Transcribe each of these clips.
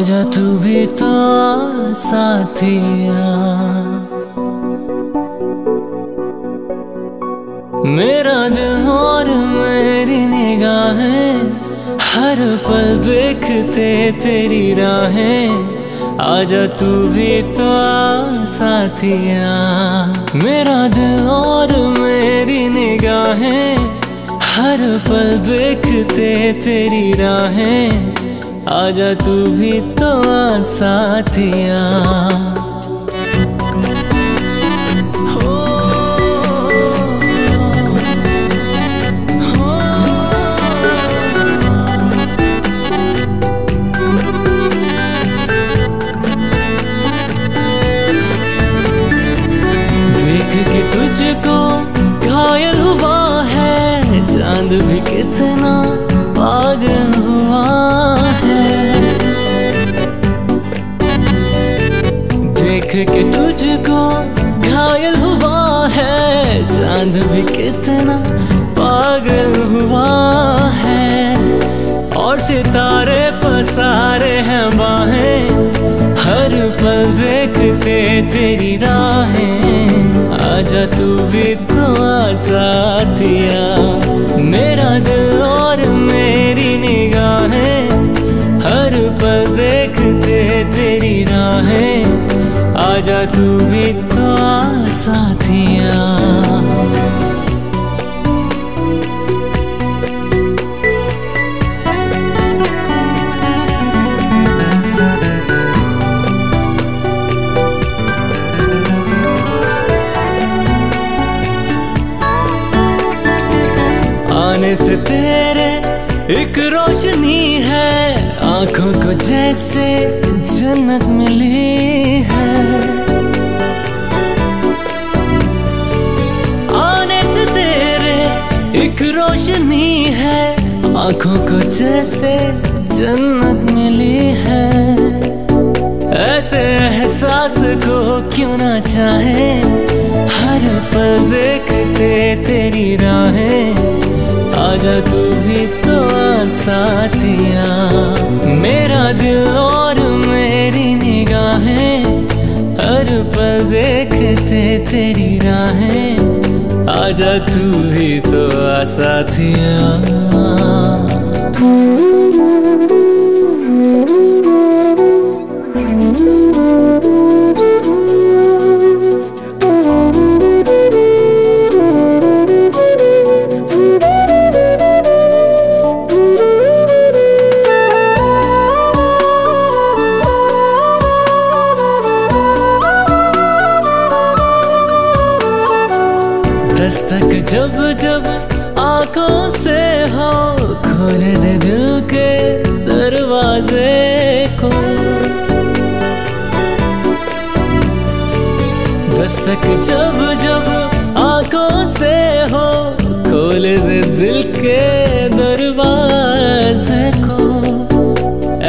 आजा तू भी तो आ साथिया। मेरा दिल और मेरी निगाहें हर पल देखते तेरी राहें। आजा तू भी तो आ साथिया। मेरा दिल और मेरी निगाहें हर पल देखते तेरी राहें। आजा तू भी तो आ साथिया। देख के तुझको घायल हुआ है, चांद भी कितना पागल हुआ है। देख के तुझको घायल हुआ है, चांद भी कितना पागल हुआ है। और सितारे पसारे हैं बाहें, हर पल देखते तेरी राहें। आजा तू भी तो आ साथिया। मेरा दिल और मेरी निगाहें हर पल देखते तेरी राहें। आजा तू भी तो आ साथिया। आने से तेरे एक रोशनी है, आंखों को जैसे जन्नत मिली है। आने से तेरे एक रोशनी है, आंखों को जैसे जन्नत मिली है। ऐसे एहसास को क्यों ना चाहे, हर पल देखते तेरी राहें। आजा तू भी तो आ साथिया। मेरा दिल और मेरी निगाहें हर पल देखते तेरी राहें। आजा तू भी तो आ साथिया। दस्तक जब जब आंखों से हो, खोल दे दिल के दरवाजे को। दस्तक जब जब आंखों से हो, खोल दे दिल के दरवाजे को।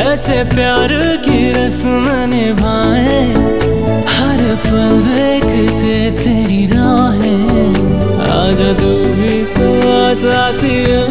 ऐसे प्यार की रस्म निभाएं, हर पल देखते तेरी राहें। आजा तू भी तो आ साथिया।